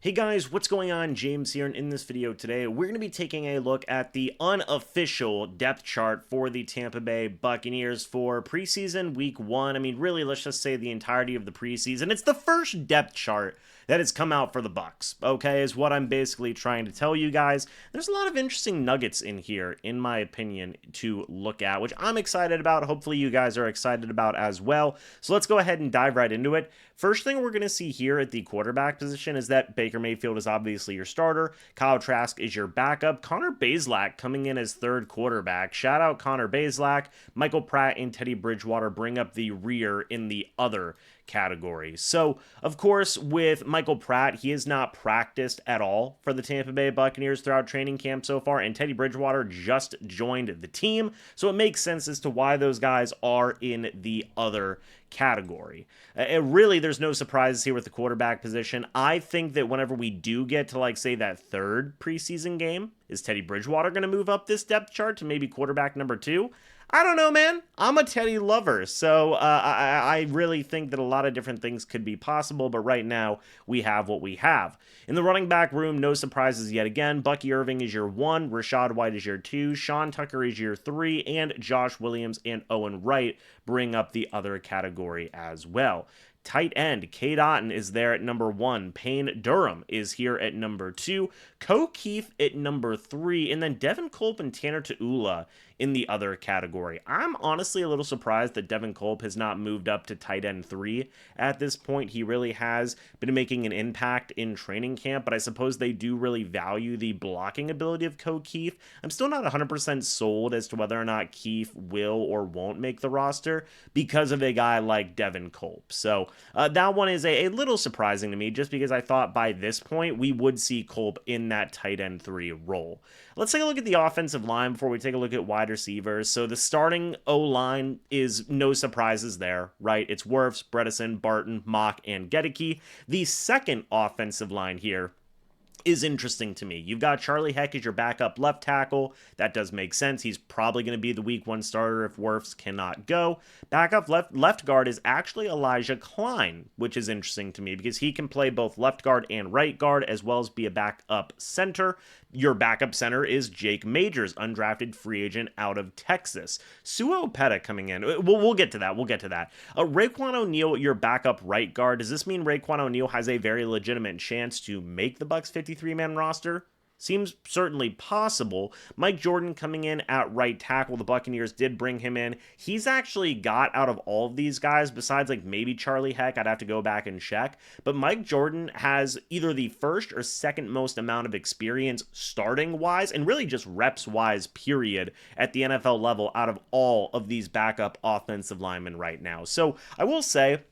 Hey guys, what's going on? James here, and in this video today, we're going to be taking a look at the unofficial depth chart for the Tampa Bay Buccaneers for preseason week 1. I mean, really, let's just say the entirety of the preseason. It's the first depth chart that has come out for the Bucs, okay, is what I'm basically trying to tell you guys. There's a lot of interesting nuggets in here, in my opinion, to look at, which I'm excited about. Hopefully you guys are excited about as well. So let's go ahead and dive right into it. First thing we're going to see here at the quarterback position is that Baker Mayfield is obviously your starter. Kyle Trask is your backup. Connor Bazelak coming in as third quarterback. Shout out Connor Bazelak. Michael Pratt and Teddy Bridgewater bring up the rear in the other category. So, of course, with Michael Pratt, he has not practiced at all for the Tampa Bay Buccaneers throughout training camp so far, and Teddy Bridgewater just joined the team, so it makes sense as to why those guys are in the other category. Really, there's no surprises here with the quarterback position. I think that whenever we do get to, like, say, that third preseason game, is Teddy Bridgewater going to move up this depth chart to maybe quarterback number 2? I don't know, man. I'm a Teddy lover, so I really think that a lot of different things could be possible, but right now, we have what we have. In the running back room, no surprises yet again. Bucky Irving is your 1, Rachaad White is your 2, Sean Tucker is your 3, and Josh Williams and Owen Wright bring up the other category as well. Tight end, Cade Otton is there at number 1. Payne Durham is here at number 2. Ko Keefe at number 3. And then Devin Culp and Tanner Tuula in the other category. I'm honestly a little surprised that Devin Culp has not moved up to tight end 3 at this point. He really has been making an impact in training camp, but I suppose they do really value the blocking ability of Ko Keefe. I'm still not 100% sold as to whether or not Keefe will or won't make the roster because of a guy like Devin Culp. So that one is a little surprising to me, just because I thought by this point we would see Culp in that tight end 3 role. Let's take a look at the offensive line before we take a look at wide receivers. So the starting O-line is no surprises there, right? It's Wirfs, Bredesen, Barton, Mock, and Gedeke. The second offensive line here is interesting to me. You've got Charlie Heck as your backup left tackle. That does make sense. He's probably going to be the week 1 starter if Wirfs cannot go. Backup left guard is actually Elijah Klein, which is interesting to me because he can play both left guard and right guard as well as be a backup center. Your backup center is Jake Majors, undrafted free agent out of Texas. Sua Opeta coming in. We'll get to that. Raekwon O'Neal, your backup right guard. Does this mean Raekwon O'Neal has a very legitimate chance to make the Bucs 53-man roster? Seems certainly possible. Mike Jordan coming in at right tackle. The Buccaneers did bring him in. He's actually got, out of all of these guys, besides like maybe Charlie Heck, I'd have to go back and check, but Mike Jordan has either the first or second most amount of experience starting wise and really just reps wise, period, at the NFL level out of all of these backup offensive linemen right now. So I will say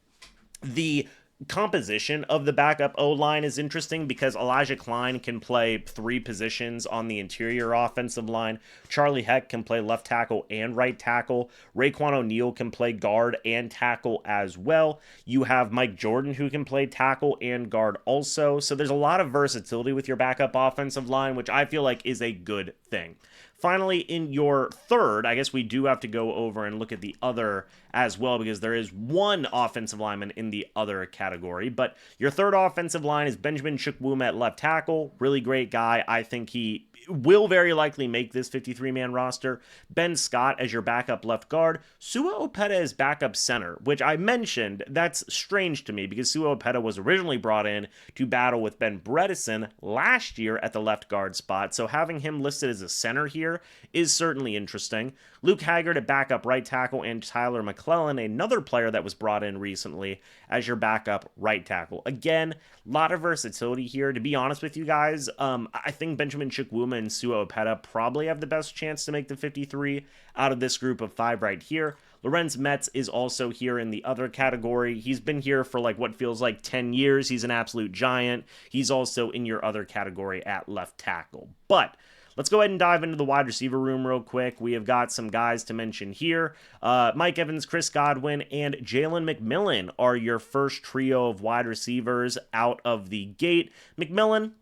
the composition of the backup O-line is interesting because Elijah Klein can play 3 positions on the interior offensive line. Charlie Heck can play left tackle and right tackle. Raekwon O'Neal can play guard and tackle as well. You have Mike Jordan who can play tackle and guard also. So there's a lot of versatility with your backup offensive line, which I feel like is a good thing. Finally, in your third, I guess we do have to go over and look at the other as well because there is one offensive lineman in the other category. But your third offensive line is Benjamin Chukwuma at left tackle. Really great guy. I think he will very likely make this 53-man roster. Ben Scott as your backup left guard. Sua Opeta as backup center, which I mentioned, that's strange to me because Sua Opeta was originally brought in to battle with Ben Bredesen last year at the left guard spot, so having him listed as a center here is certainly interesting. Luke Haggard at backup right tackle and Tyler McClellan, another player that was brought in recently, as your backup right tackle. Again, a lot of versatility here. To be honest with you guys, I think Benjamin Chukwuma and Sua Opeta probably have the best chance to make the 53 out of this group of 5 right here. Lorenz Metz is also here in the other category. He's been here for like what feels like 10 years. He's an absolute giant. He's also in your other category at left tackle. But let's go ahead and dive into the wide receiver room real quick. We have got some guys to mention here. Mike Evans, Chris Godwin, and Jalen McMillan are your first trio of wide receivers out of the gate. McMillan,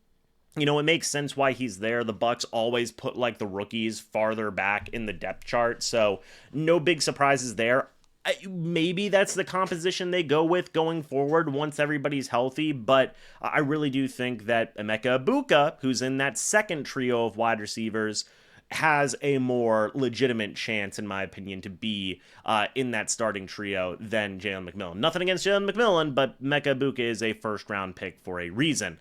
you know, it makes sense why he's there. The Bucs always put like the rookies farther back in the depth chart, so no big surprises there. Maybe that's the composition they go with going forward once everybody's healthy, but I really do think that Emeka Egbuka, who's in that second trio of wide receivers, has a more legitimate chance, in my opinion, to be in that starting trio than Jalen McMillan. Nothing against Jalen McMillan, but Emeka Egbuka is a first-round pick for a reason.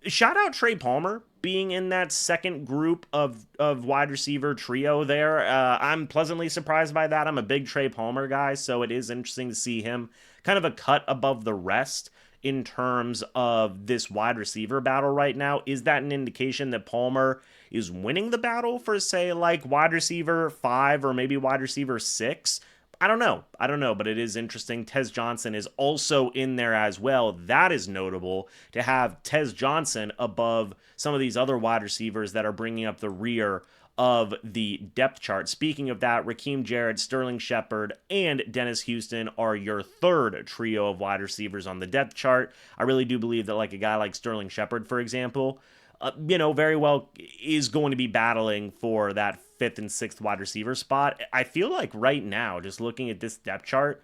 Shout out Trey Palmer being in that second group of wide receiver trio there. I'm pleasantly surprised by that. I'm a big Trey Palmer guy, so it is interesting to see him kind of a cut above the rest in terms of this wide receiver battle right now. Is that an indication that Palmer is winning the battle for, say, like wide receiver 5 or maybe wide receiver 6? I don't know, but it is interesting. Tez Johnson is also in there as well. That is notable to have Tez Johnson above some of these other wide receivers that are bringing up the rear of the depth chart. Speaking of that, Raheem Jarrett, Sterling Shepard, and Dennis Houston are your third trio of wide receivers on the depth chart. I really do believe that like a guy like Sterling Shepard, for example, very well is going to be battling for that 5th and 6th wide receiver spot. I feel like right now, just looking at this depth chart,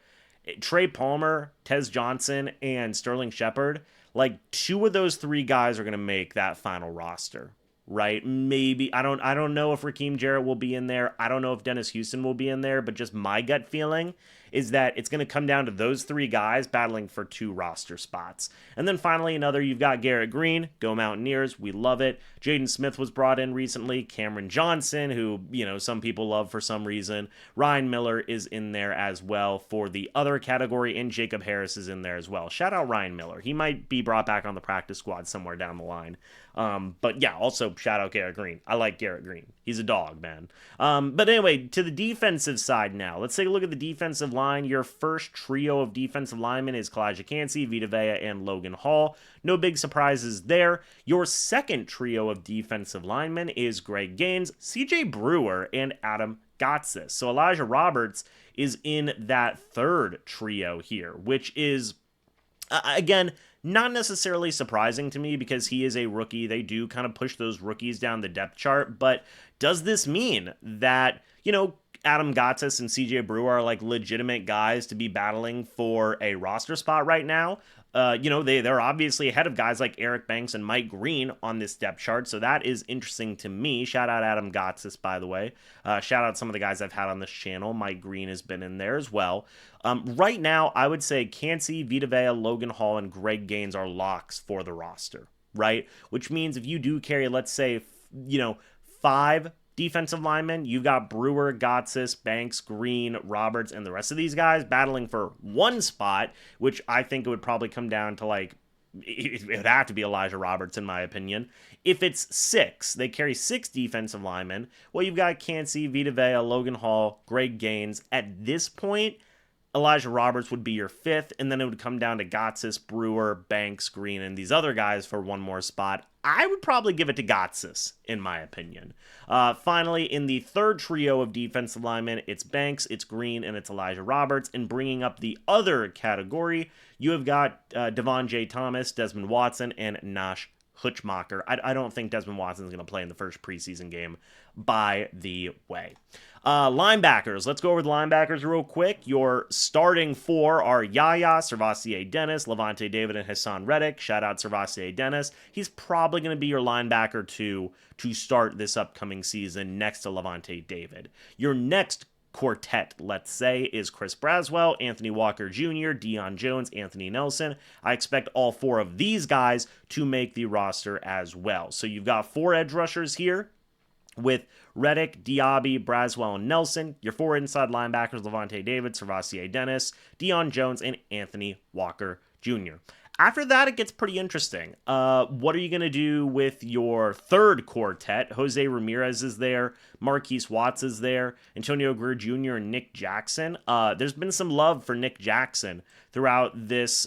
Trey Palmer, Tez Johnson, and Sterling Shepard, like 2 of those 3 guys are going to make that final roster, right? Maybe, I don't know if Raheem Jarrett will be in there. I don't know if Dennis Houston will be in there, but just my gut feeling is that it's going to come down to those 3 guys battling for 2 roster spots. And then finally, you've got Garrett Green, go Mountaineers, we love it. Jaden Smith was brought in recently. Cameron Johnson, who, some people love for some reason. Ryan Miller is in there as well for the other category, and Jacob Harris is in there as well. Shout out Ryan Miller. He might be brought back on the practice squad somewhere down the line. But yeah, also shout out Garrett Green. I like Garrett Green. He's a dog, man. But anyway, to the defensive side now. Let's take a look at the defensive line. Your first trio of defensive linemen is Kalijah Cansey, Vita Vea, and Logan Hall. No big surprises there. Your second trio of defensive linemen is Greg Gaines, CJ Brewer, and Adam Gotsis. So Elijah Roberts is in that third trio here, which is, again, not necessarily surprising to me because he is a rookie. They do kind of push those rookies down the depth chart, but does this mean that, Adam Gotsis and CJ Brewer are like legitimate guys to be battling for a roster spot right now? They're obviously ahead of guys like Eric Banks and Mike Green on this depth chart, so that is interesting to me. Shout out Adam Gotsis, by the way. Shout out some of the guys I've had on this channel. Mike Green has been in there as well. Right now, I would say Cansey, Vita Vea, Logan Hall, and Greg Gaines are locks for the roster, right? Which means if you do carry, let's say, 5 defensive linemen, you've got Brewer, Gotsis, Banks, Green, Roberts, and the rest of these guys battling for 1 spot, which I think it would probably come down to it would have to be Elijah Roberts in my opinion. If it's 6, they carry 6 defensive linemen. Well, you've got Cansey, Vita Vea, Logan Hall, Greg Gaines. At this point, Elijah Roberts would be your 5th, and then it would come down to Gotsis, Brewer, Banks, Green, and these other guys for 1 more spot. I would probably give it to Gotsis, in my opinion. Finally, in the third trio of defensive linemen, it's Banks, it's Green, and it's Elijah Roberts. And bringing up the other category, you have got Devon J. Thomas, Desmond Watson, and Nash Hutchmacher. I don't think Desmond Watson is going to play in the first preseason game, by the way. Linebackers. Let's go over the linebackers real quick. Your starting 4 are Yaya, Servassier Dennis, Levante David, and Hassan Reddick. Shout out Servassier Dennis. He's probably going to be your linebacker 2 to start this upcoming season next to Levante David. Your next quartet, let's say, is Chris Braswell, Anthony Walker Jr., Deion Jones, Anthony Nelson. I expect all 4 of these guys to make the roster as well. So you've got 4 edge rushers here with Reddick, Diaby, Braswell, and Nelson. Your 4 inside linebackers, Levante David, Servassier Dennis, Deion Jones, and Anthony Walker Jr. After that, it gets pretty interesting. What are you going to do with your third quartet? Jose Ramirez is there. Marquise Watts is there. Antonio Greer Jr. and Nick Jackson. There's been some love for Nick Jackson throughout this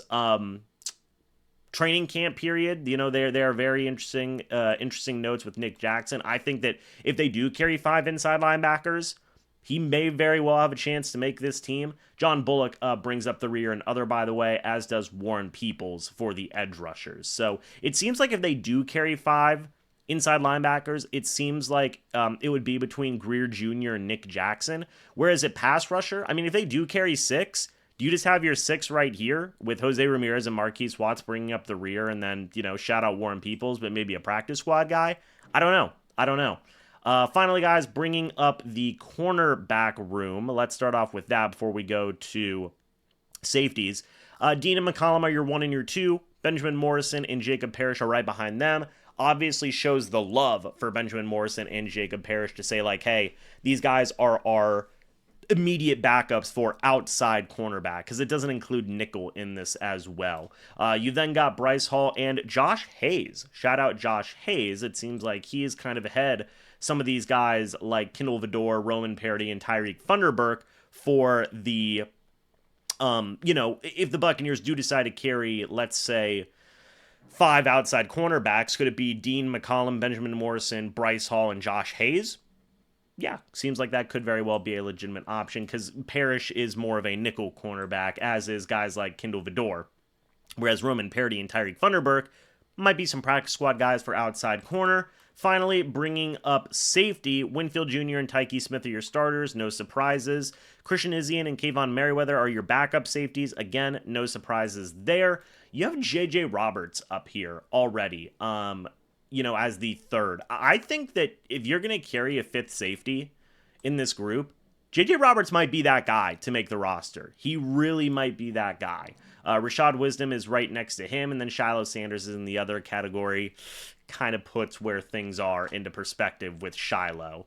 training camp period. There are very interesting notes with Nick Jackson. I think that if they do carry 5 inside linebackers, he may very well have a chance to make this team. John Bullock brings up the rear and other, by the way, as does Warren Peoples for the edge rushers. So it seems like if they do carry 5 inside linebackers, it seems like it would be between Greer Jr. and Nick Jackson. Whereas at pass rusher, I mean, if they do carry 6, do you just have your 6 right here with Jose Ramirez and Marquise Watts bringing up the rear and then, shout out Warren Peoples, but maybe a practice squad guy? I don't know. Finally, guys, bringing up the cornerback room. Let's start off with that before we go to safeties. Dean and McCollum are your 1 and your 2. Benjamin Morrison and Jacob Parrish are right behind them. Obviously shows the love for Benjamin Morrison and Jacob Parrish to say, like, hey, these guys are our immediate backups for outside cornerback, because it doesn't include nickel in this as well. You then got Bryce Hall and Josh Hayes. Shout out Josh Hayes. It seems like he is kind of ahead some of these guys like Kindle Vidor, Roman Parody, and Tyreek Thunderberg for the, if the Buccaneers do decide to carry, let's say, 5 outside cornerbacks, could it be Dean McCollum, Benjamin Morrison, Bryce Hall, and Josh Hayes? Yeah, seems like that could very well be a legitimate option, because Parrish is more of a nickel cornerback, as is guys like Kindle Vidor. Whereas Roman Parody and Tyreek Thunderberg might be some practice squad guys for outside corner. Finally, bringing up safety, Winfield Jr. and Tyke Smith are your starters, no surprises. Christian Izzian and Kayvon Merriweather are your backup safeties. Again, no surprises there. You have J.J. Roberts up here already, as the third. I think that if you're going to carry a 5th safety in this group, J.J. Roberts might be that guy to make the roster. He really might be that guy. Rashad Wisdom is right next to him, and then Shiloh Sanders is in the other category. Kind of puts where things are into perspective with Shiloh.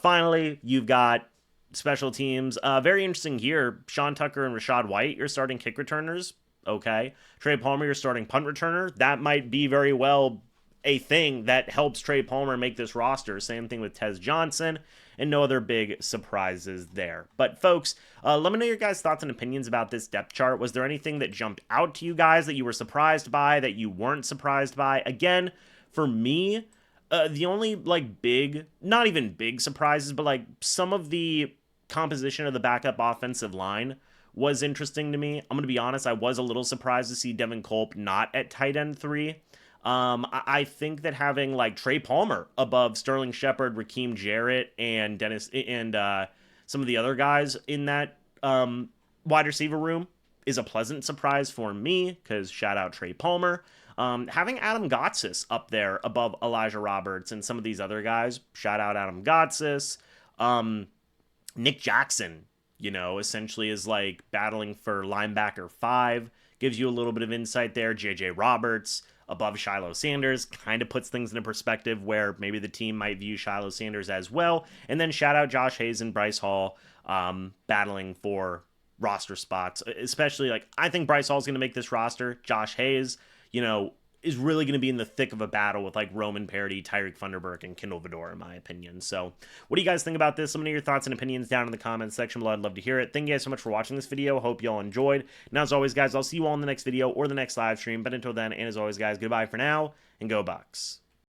Finally, you've got special teams. Very interesting here. Sean Tucker and Rashad White, you're starting kick returners. Okay. Trey Palmer, you're starting punt returner. That might be very well a thing that helps Trey Palmer make this roster. Same thing with Tez Johnson, and no other big surprises there. But folks, let me know your guys' thoughts and opinions about this depth chart. Was there anything that jumped out to you guys that you were surprised by, that you weren't surprised by? Again, for me, the only big, not even big surprises, but some of the composition of the backup offensive line was interesting to me. I'm going to be honest, I was a little surprised to see Devin Culp not at tight end 3. I think that having Trey Palmer above Sterling Shepard, Rakeem Jarrett, and Dennis and some of the other guys in that wide receiver room is a pleasant surprise for me, because shout out Trey Palmer. Having Adam Gotsis up there above Elijah Roberts and some of these other guys, shout out Adam Gotsis. Nick Jackson, essentially is battling for linebacker 5, gives you a little bit of insight there. J.J. Roberts above Shiloh Sanders kind of puts things into perspective where maybe the team might view Shiloh Sanders as well. And then shout out Josh Hayes and Bryce Hall battling for roster spots, especially I think Bryce Hall's going to make this roster. Josh Hayes, is really going to be in the thick of a battle with Roman Parody, Tyreek Thunderberg, and Kindle Vidor, in my opinion. So what do you guys think about this? Let me know your thoughts and opinions down in the comments section below. I'd love to hear it. Thank you guys so much for watching this video. Hope you all enjoyed. Now, as always, guys, I'll see you all in the next video or the next live stream. But until then, and as always, guys, goodbye for now, and go Bucs.